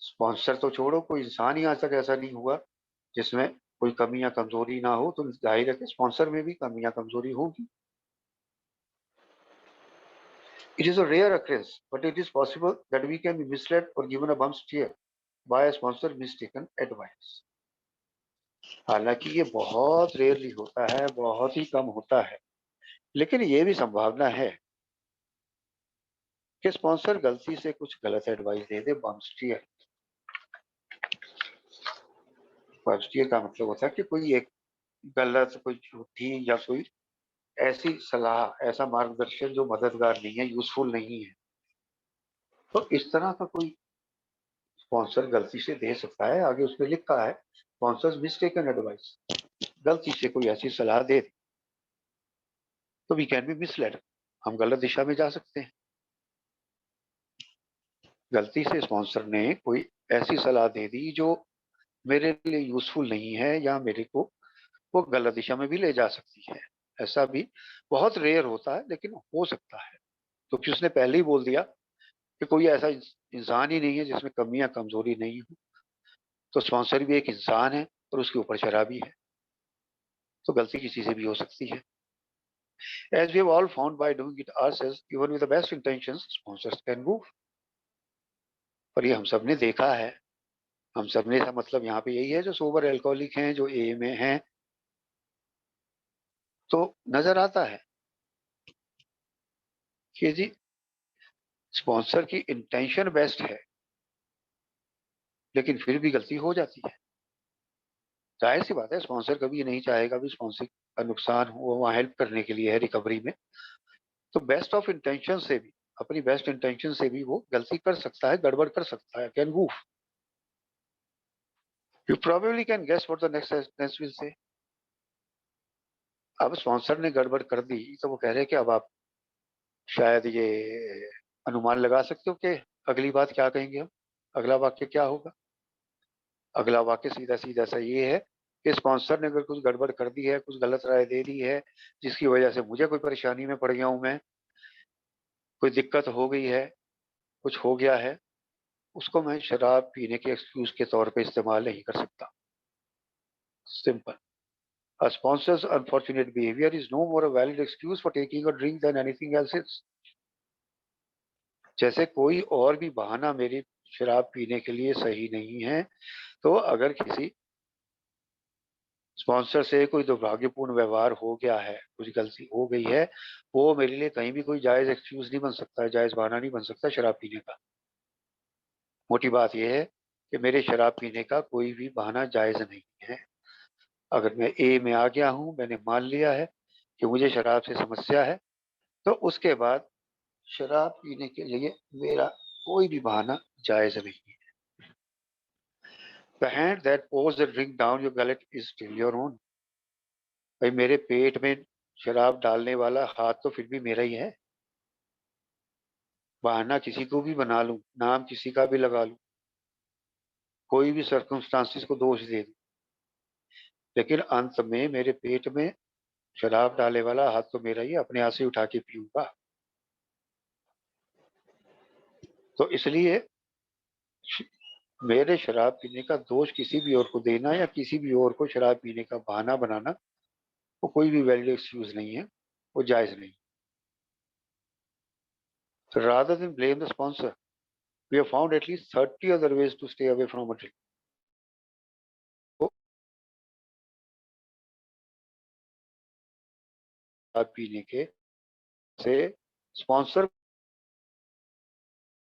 स्पॉन्सर तो छोड़ो, कोई इंसान ही आज तक ऐसा नहीं हुआ जिसमें कोई कमी या कमजोरी ना हो, तो जाहिर है कि स्पॉन्सर में भी कमी या कमजोरी होगी। It is a rare occurrence, but it is possible that we can be misled or given a bump steer by a sponsor mistaken advice। हालांकि ये बहुत रेयरली होता है, बहुत ही कम होता है, लेकिन ये भी संभावना है कि स्पॉन्सर गलती से कुछ गलत एडवाइस दे दे। बम्प स्टीयर, बम्प स्टीयर का मतलब होता है कि कोई एक गलत, कोई झूठी या कोई ऐसी सलाह, ऐसा मार्गदर्शन जो मददगार नहीं है, यूजफुल नहीं है। तो इस तरह का कोई स्पॉन्सर गलती से दे सकता है। आगे उसमें लिखा है स्पॉन्सर्स मिस्टेकन एडवाइस, गलती से कोई ऐसी सलाह दे दे तो वी कैन बी मिसलेड, हम गलत दिशा में जा सकते हैं। गलती से स्पॉन्सर ने कोई ऐसी सलाह दे दी जो मेरे लिए यूजफुल नहीं है या मेरे को वो गलत दिशा में भी ले जा सकती है। ऐसा भी बहुत रेयर होता है, लेकिन हो सकता है, क्योंकि उसने पहले ही बोल दिया कि कोई ऐसा इंसान ही नहीं है जिसमें कमियां कमजोरी नहीं हो। तो स्पॉन्सर भी एक इंसान है और उसके ऊपर शराबी है, तो गलती किसी से भी हो सकती है। As we have all found, by doing it ourselves, even with the best intentions, sponsors can move। और ये हम सब ने देखा है, हम सब ने, मतलब यहाँ पे यही है, जो सोबर एल्कोहलिक हैं, जो ए में हैं, तो नजर आता है कि जी स्पॉन्सर की इंटेंशन बेस्ट है, लेकिन फिर भी गलती हो जाती है। जाहिर सी बात है, स्पॉन्सर कभी नहीं चाहेगा भी स्पॉन्सर का नुकसान हो, वो वहाँ हेल्प करने के लिए है, रिकवरी में। तो बेस्ट ऑफ इंटेंशन से भी, अपनी बेस्ट इंटेंशन से भी वो गलती कर सकता है, गड़बड़ कर सकता है, can goof. You probably can guess what the next sentence will say. अब स्पॉन्सर ने गड़बड़ कर दी, तो वो कह रहे हैं कि अब आप शायद ये अनुमान लगा सकते हो कि अगली बात क्या कहेंगे हम, अगला वाक्य क्या होगा। अगला वाक्य सीधा सीधा सा ये है कि स्पॉन्सर ने अगर कुछ गड़बड़ कर दी है, कुछ गलत राय दे दी है, जिसकी वजह से मुझे कोई परेशानी में पड़ गया हूं, मैं कोई दिक्कत हो गई है, कुछ हो गया है, उसको मैं शराब पीने के एक्सक्यूज के तौर पे इस्तेमाल नहीं कर सकता। Simple. A sponsor's unfortunate behavior is no more a valid excuse for taking a drink than anything else is। जैसे कोई और भी बहाना मेरी शराब पीने के लिए सही नहीं है, तो अगर किसी स्पॉन्सर से कोई दुर्भाग्यपूर्ण व्यवहार हो गया है, कुछ गलती हो गई है, वो मेरे लिए कहीं भी कोई जायज एक्सक्यूज नहीं बन सकता है, जायज बहाना नहीं बन सकता शराब पीने का। मोटी बात यह है कि मेरे शराब पीने का कोई भी बहाना जायज नहीं है। अगर मैं ए में आ गया हूं, मैंने मान लिया है कि मुझे शराब से समस्या है, तो उसके बाद शराब पीने के लिए मेरा कोई भी बहाना जायज नहीं है। The hand that pours the drink down your gullet is still your own। भाई मेरे पेट में शराब डालने वाला हाथ तो फिर भी मेरा ही है। बहाना किसी को भी बना लूं, नाम किसी का भी लगा लूं, कोई भी सर्कमस्टांसिस को दोष दे दूं, लेकिन अंत में मेरे पेट में शराब डालने वाला हाथ तो मेरा ही, अपने हाथ से उठा के पीऊंगा। तो इसलिए मेरे शराब पीने का दोष किसी भी और को देना या किसी भी और को शराब पीने का बहाना बनाना, वो कोई भी वैलिड एक्सक्यूज नहीं है, वो जायज नहीं। So rather than blame the sponsor, we have found at least 30 other ways to stay away from a drink। तो शराब पीने के से स्पॉन्सर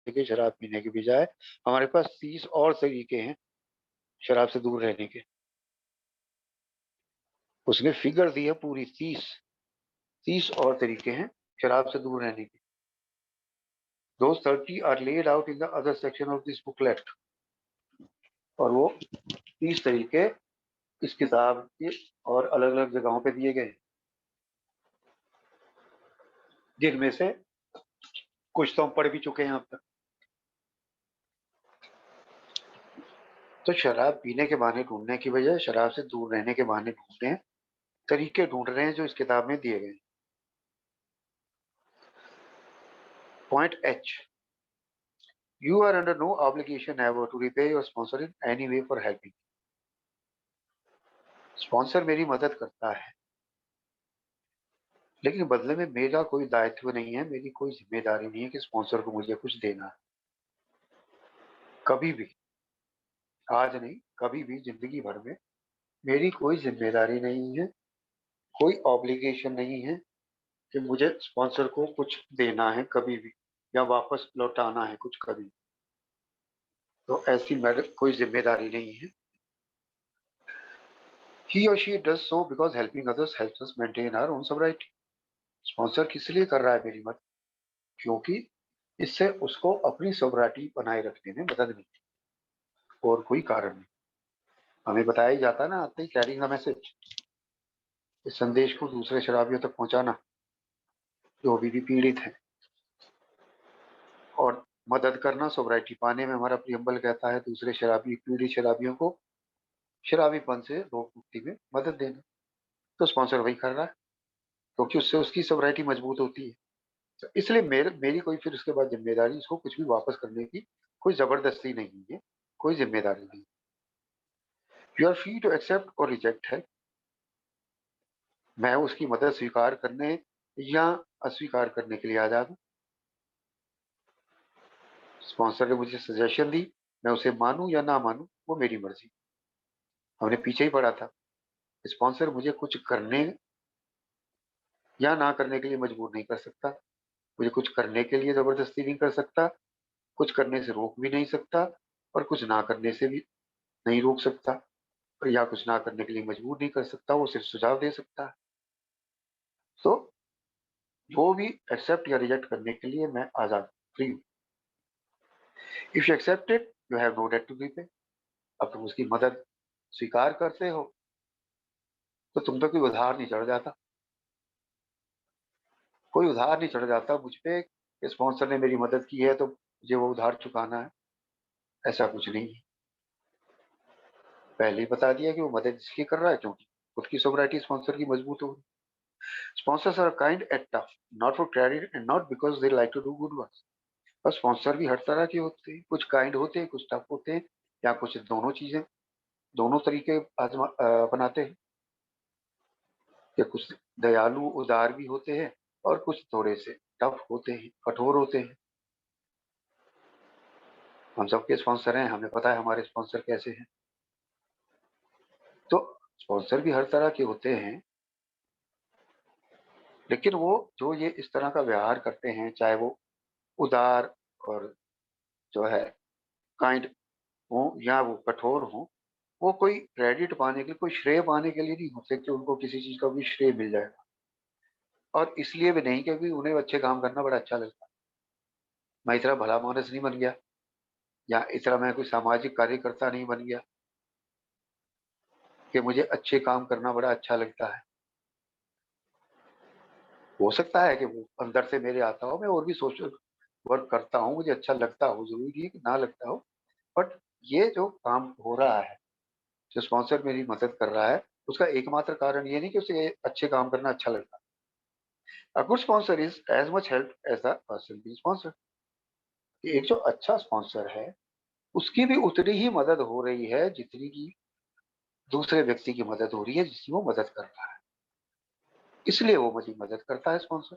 के शराब पीने के बजाय हमारे पास 30 और तरीके हैं शराब से दूर रहने के। उसने फिगर दी है पूरी 30 और तरीके हैं शराब से दूर रहने के। Those 30 are laid out in the other section of this booklet। और वो 30 तरीके इस किताब के और अलग अलग जगहों पे दिए गए, जिनमें से कुछ तो हम पढ़ भी चुके हैं अब तक। तो शराब पीने के बहाने ढूंढने की बजाय शराब से दूर रहने के बहाने ढूंढ रहे हैं, तरीके ढूंढ रहे हैं जो इस किताब में दिए गए। Point h, you are under no obligation ever to repay your sponsor in any way for helping. Sponsor मेरी मदद करता है, लेकिन बदले में मेरा कोई दायित्व नहीं है, मेरी कोई जिम्मेदारी नहीं है कि स्पॉन्सर को मुझे कुछ देना है। कभी भी, आज नहीं, कभी भी जिंदगी भर में मेरी कोई जिम्मेदारी नहीं है, कोई ऑब्लिगेशन नहीं है कि मुझे स्पॉन्सर को कुछ देना है कभी भी, या वापस लौटाना है कुछ कभी। तो ऐसी मेरे कोई जिम्मेदारी नहीं है। He or she does so because helping others helps us maintain our own sobriety। Sponsor किस लिए कर रहा है मेरी मदद? क्योंकि इससे उसको अपनी सोब्राइटी बनाए रखने में मदद मिलती है, और कोई कारण नहीं। हमें बताया ही जाता है ना, आते ही कैरिंग द मैसेज, इस संदेश को दूसरे शराबियों तक पहुंचाना जो अभी भी पीड़ित है, और मदद करना सोब्राइटी पाने में। हमारा प्रियम्बल कहता है दूसरे शराबी, पीड़ित शराबियों को शराबीपन से रोक मुक्ति में मदद देना। तो स्पॉन्सर वही कर रहा है, क्योंकि उससे उसकी सोवरेटी मजबूत होती है। तो इसलिए मेरी कोई फिर उसके बाद जिम्मेदारी, इसको कुछ भी वापस करने की कोई जबरदस्ती नहीं है, कोई जिम्मेदारी नहीं। You are free to accept or reject है। मैं उसकी मदद स्वीकार करने या अस्वीकार करने के लिए आजाद हूँ। स्पॉन्सर ने मुझे सजेशन दी, मैं उसे मानूं या ना मानूं वो मेरी मर्जी। हमने पीछे ही पढ़ा था, स्पॉन्सर मुझे कुछ करने या ना करने के लिए मजबूर नहीं कर सकता, मुझे कुछ करने के लिए जबरदस्ती नहीं कर सकता, कुछ करने से रोक भी नहीं सकता, और कुछ ना करने से भी नहीं रोक सकता, और या कुछ ना करने के लिए मजबूर नहीं कर सकता, वो सिर्फ सुझाव दे सकता है। तो वो भी एक्सेप्ट या रिजेक्ट करने के लिए मैं आजाद, फ्री हूँ। If you accept it, you have no debt to be pay. अब तुम उसकी मदद स्वीकार करते हो तो तुम पे कोई उधार नहीं चढ़ जाता, कोई उधार नहीं चढ़ जाता मुझ पे कि स्पॉन्सर ने मेरी मदद की है तो मुझे वो उधार चुकाना है। ऐसा कुछ नहीं है। पहले ही बता दिया कि वो मदद इसलिए कर रहा है क्योंकि खुद की सोवरेटी स्पॉन्सर की मजबूत होगी। Sponsors are kind at tough, not for credit and not because they like to do good work. और स्पॉन्सर भी हर तरह के होते हैं, कुछ काइंड होते हैं, कुछ टफ होते हैं, या कुछ दोनों चीजें, दोनों तरीके अपनाते हैं। कि कुछ दयालु उदार भी होते हैं और कुछ थोड़े से टफ होते हैं, कठोर होते हैं। हम सबके स्पॉन्सर हैं, हमें पता है हमारे स्पॉन्सर कैसे हैं। तो स्पॉन्सर भी हर तरह के होते हैं, लेकिन वो जो ये इस तरह का व्यवहार करते हैं, चाहे वो उदार और जो है काइंड हो या वो कठोर हो, वो कोई क्रेडिट पाने के लिए, कोई श्रेय पाने के लिए नहीं होते कि उनको किसी चीज का भी श्रेय मिल जाएगा। और इसलिए भी नहीं क्योंकि उन्हें अच्छे काम करना बड़ा अच्छा लगता है। मैं इतना भला मानस नहीं बन गया, या इतना मैं कोई सामाजिक कार्यकर्ता नहीं बन गया कि मुझे अच्छे काम करना बड़ा अच्छा लगता है। हो सकता है कि वो अंदर से मेरे आता हो, मैं और भी सोशल वर्क करता हूँ, मुझे अच्छा लगता हो, जरूरी है कि ना लगता हो। बट ये जो काम हो रहा है, जो स्पॉन्सर मेरी मदद कर रहा है, उसका एकमात्र कारण ये नहीं कि उसे अच्छे काम करना अच्छा लगता है। A good sponsor is as much help as the person being sponsor. एक जो अच्छा स्पॉन्सर है उसकी भी उतनी ही मदद हो रही है जितनी की दूसरे व्यक्ति की मदद हो रही है जिसकी वो मदद कर रहा है। इसलिए वो मुझे मदद करता है स्पॉन्सर,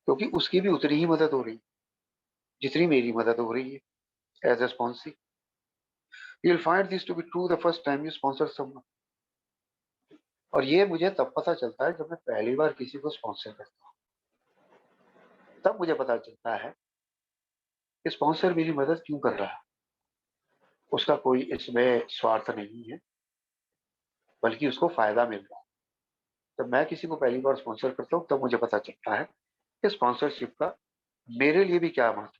क्योंकि उसकी भी उतनी ही मदद हो रही है जितनी मेरी मदद हो रही है as a sponsor. You will find this to be true the first time you sponsor someone. और ये मुझे तब पता चलता है जब मैं पहली बार किसी को स्पॉन्सर करता हूँ। तब मुझे पता चलता है कि स्पॉन्सर मेरी मदद क्यों कर रहा है। उसका कोई इसमें स्वार्थ नहीं है, बल्कि उसको फायदा मिल रहा है। जब मैं किसी को पहली बार स्पॉन्सर करता हूँ तब मुझे पता चलता है कि स्पॉन्सरशिप का मेरे लिए भी क्या महत्व है।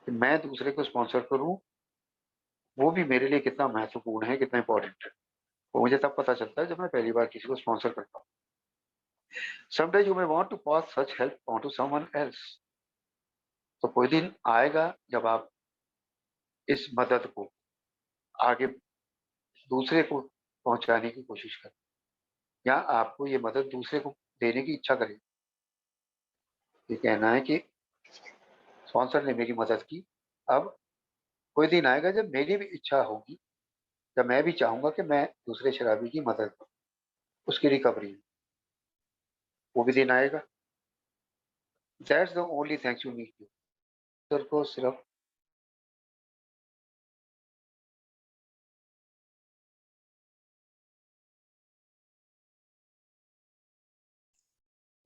कि मैं दूसरे को स्पॉन्सर करूं, वो भी मेरे लिए कितना महत्वपूर्ण है, कितना इंपॉर्टेंट है। वो मुझे तब पता चलता है जब मैं पहली बार किसी को स्पॉन्सर करता हूँ। Someday you may want to pass such help on to someone else. तो कोई दिन आएगा जब आप इस मदद को आगे दूसरे को पहुंचाने की कोशिश करें, या आपको ये मदद दूसरे को देने की इच्छा करें। ये कहना है कि स्पॉन्सर ने मेरी मदद की, अब कोई दिन आएगा जब मेरी भी इच्छा होगी, जब मैं भी चाहूंगा कि मैं दूसरे शराबी की मदद करूं, उसकी रिकवरी में। वो भी दिन आएगा। That's the only thanks you need to. Sir को सिर्फ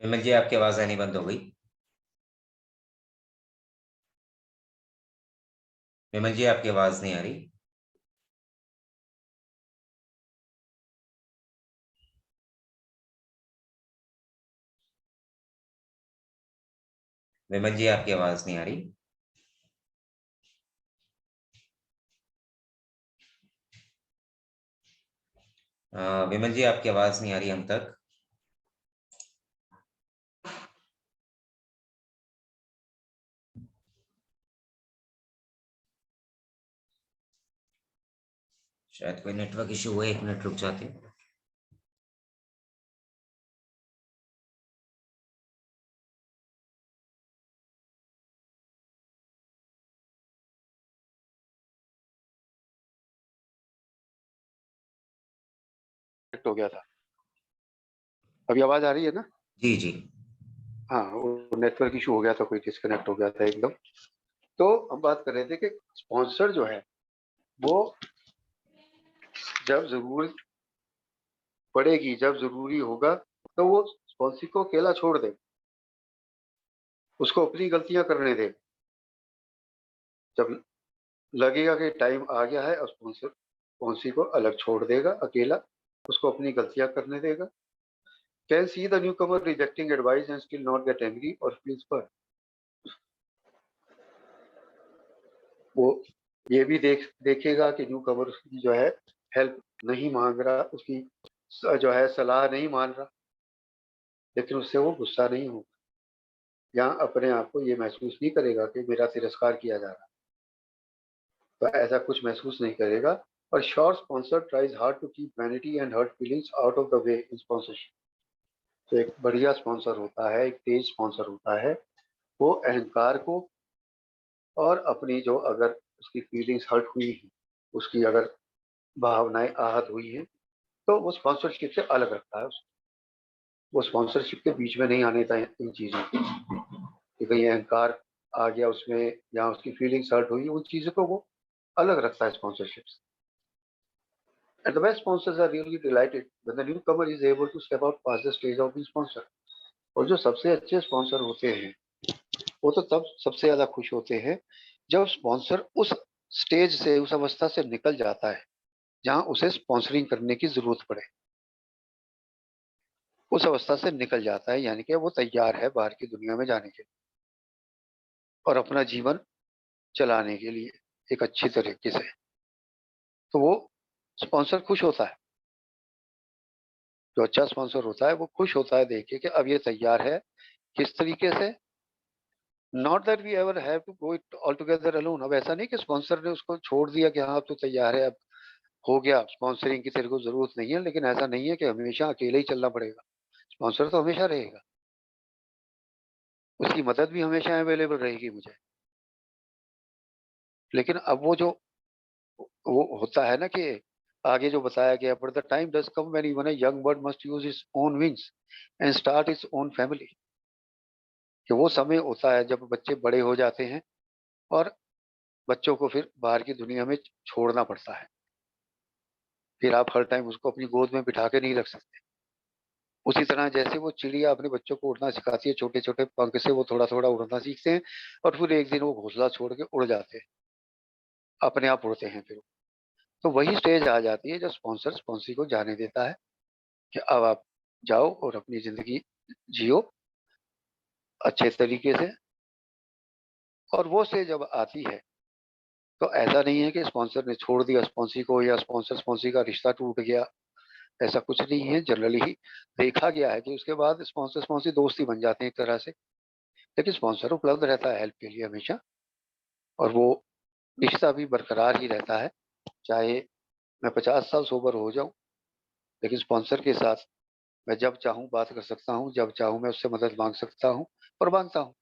विमल जी, आपकी आवाज आनी बंद हो गई। विमल जी, आपकी आवाज नहीं आ रही। विमल जी, आपकी आवाज नहीं आ रही। विमल जी, आपकी आवाज नहीं आ रही हम तक। शायद कोई नेटवर्क इश्यू हुआ है, 1 मिनट रुक जाते हैं। हो गया था। अभी आवाज आ रही है ना? जी, जी। हाँ, वो नेटवर्क इशू हो गया था, कोई डिस्कनेक्ट हो गया था एकदम। तो हम बात कर रहे थे कि स्पॉन्सर जो है वो जब जरूरत पड़ेगी, जब जरूरी होगा, तो वो स्पॉन्सर को अकेला छोड़ दे, उसको अपनी गलतियां करने दे। जब लगेगा कि टाइम आ गया है, और स्पॉन्सर को अलग छोड़ देगा अकेला, उसको अपनी गलतियां करने देगा। Can see the new Qamar rejecting advice and still not get angry और फील्स पर। वो ये भी देखेगा कि न्यू कमर उसकी जो है हेल्प नहीं मांग रहा, उसकी जो है सलाह नहीं मान रहा, लेकिन उससे वो गुस्सा नहीं होगा, या अपने आप को ये महसूस नहीं करेगा कि मेरा तिरस्कार किया जा रहा, तो ऐसा कुछ महसूस नहीं करेगा। और short sponsor tries hard to keep vanity and hurt feelings out of the way in sponsorship. तो एक बढ़िया स्पॉन्सर होता है, एक तेज स्पॉन्सर होता है, वो अहंकार को और अपनी जो अगर उसकी फीलिंग्स हर्ट हुई है, उसकी अगर भावनाएं आहत हुई हैं, तो वो स्पॉन्सरशिप से अलग रखता है उसको। वो स्पॉन्सरशिप के बीच में नहीं आने देता है इन चीज़ों को, कि कहीं अहंकार आ गया उसमें या उसकी फीलिंग्स हर्ट हुई, उन चीज़ों को वो अलग रखता है स्पॉन्सरशिप से। And the best sponsors are really delighted when the newcomer is able to step out past the stage of being sponsor. और जो सबसे अच्छे स्पॉन्सर होते हैं वो तो तब सबसे ज्यादा खुश होते हैं जब स्पॉन्सर उस स्टेज से, उस अवस्था से निकल जाता है जहां उसे स्पॉन्सरिंग करने की जरूरत पड़े। उस अवस्था से निकल जाता है, यानी कि वो तैयार है बाहर की दुनिया में जाने के लिए और अपना जीवन चलाने के लिए एक अच्छी तरीके से। तो वो स्पॉन्सर खुश होता है, जो अच्छा स्पॉन्सर होता है वो खुश होता है देख के कि अब ये तैयार है किस तरीके से। Not that we ever have to go it all together alone. अब ऐसा नहीं कि स्पॉन्सर ने उसको छोड़ दिया कि हाँ अब तो तैयार है, अब हो गया, स्पॉन्सरिंग की तेरे को जरूरत नहीं है। लेकिन ऐसा नहीं है कि हमेशा अकेले ही चलना पड़ेगा, स्पॉन्सर तो हमेशा रहेगा, उसकी मदद भी हमेशा अवेलेबल रहेगी मुझे। लेकिन अब वो होता है ना कि आगे जो बताया गया, but the time does come when even a young bird must use its own wings and start its own family. कि वो समय होता है जब बच्चे बड़े हो जाते हैं और बच्चों को फिर बाहर की दुनिया में छोड़ना पड़ता है। फिर आप हर टाइम उसको अपनी गोद में बिठा के नहीं रख सकते। उसी तरह जैसे वो चिड़िया अपने बच्चों को उड़ना सिखाती है, छोटे छोटे पंख से वो थोड़ा थोड़ा उड़ना सीखते हैं और फिर एक दिन वो घोंसला छोड़ के उड़ जाते हैं, अपने आप उड़ते हैं फिर। तो वही स्टेज आ जाती है जब स्पॉन्सर स्पॉन्सी को जाने देता है कि अब आप जाओ और अपनी जिंदगी जियो अच्छे तरीके से। और वो स्टेज जब आती है तो ऐसा नहीं है कि स्पॉन्सर ने छोड़ दिया स्पॉन्सी को या स्पॉन्सर स्पॉन्सी का रिश्ता टूट गया, ऐसा कुछ नहीं है। जनरली ही देखा गया है कि उसके बाद स्पॉन्सर स्पॉन्सी दोस्ती बन जाते हैं एक तरह से। लेकिन स्पॉन्सर उपलब्ध रहता है हेल्प के लिए हमेशा, और वो रिश्ता भी बरकरार ही रहता है। चाहे मैं 50 साल सोबर हो जाऊं, लेकिन स्पॉन्सर के साथ मैं जब चाहूं बात कर सकता हूं, जब चाहूं मैं उससे मदद मांग सकता हूं और मांगता हूं।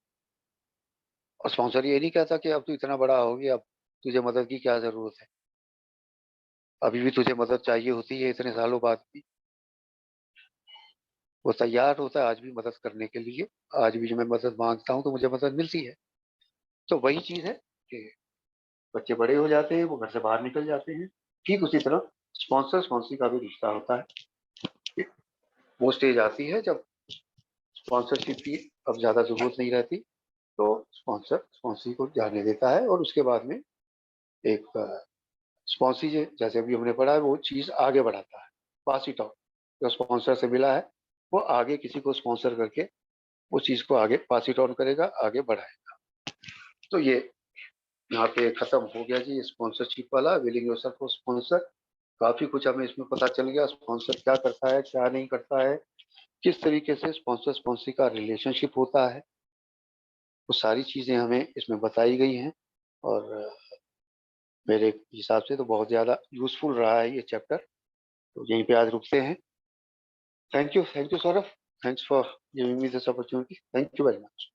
और स्पॉन्सर ये नहीं कहता कि अब तू इतना बड़ा हो गया, अब तुझे मदद की क्या जरूरत है, अभी भी तुझे मदद चाहिए होती है इतने सालों बाद भी। वो तैयार होता है आज भी मदद करने के लिए। आज भी जो मैं मदद मांगता हूँ तो मुझे मदद मिलती है। तो वही चीज है कि बच्चे बड़े हो जाते हैं, वो घर से बाहर निकल जाते हैं। ठीक उसी तरह स्पॉन्सर स्पॉन्सी का भी रिश्ता होता है। वो स्टेज आती है जब स्पॉन्सरशिप की अब ज्यादा जरूरत नहीं रहती, तो स्पॉन्सर स्पॉन्सी को जाने देता है और उसके बाद में एक स्पॉन्सी जैसे अभी हमने पढ़ा है वो चीज आगे बढ़ाता है, पास इट ऑन। जो स्पॉन्सर से मिला है वो आगे किसी को स्पॉन्सर करके उस चीज को आगे पास इट ऑन करेगा, आगे बढ़ाएगा। तो ये यहाँ पे खत्म हो गया जी स्पॉन्सरशिप वाला, विलिंग योरसेल्फ फॉर स्पॉन्सर। काफी कुछ हमें इसमें पता चल गया, स्पॉन्सर क्या करता है क्या नहीं करता है, किस तरीके से स्पॉन्सर स्पॉन्सी का रिलेशनशिप होता है, वो सारी चीजें हमें इसमें बताई गई हैं। और मेरे हिसाब से तो बहुत ज़्यादा यूज़फुल रहा है ये चैप्टर। तो यहीं पे आज रुकते हैं। Thank you Saurabh. Thanks for giving me this opportunity. Thank you very much.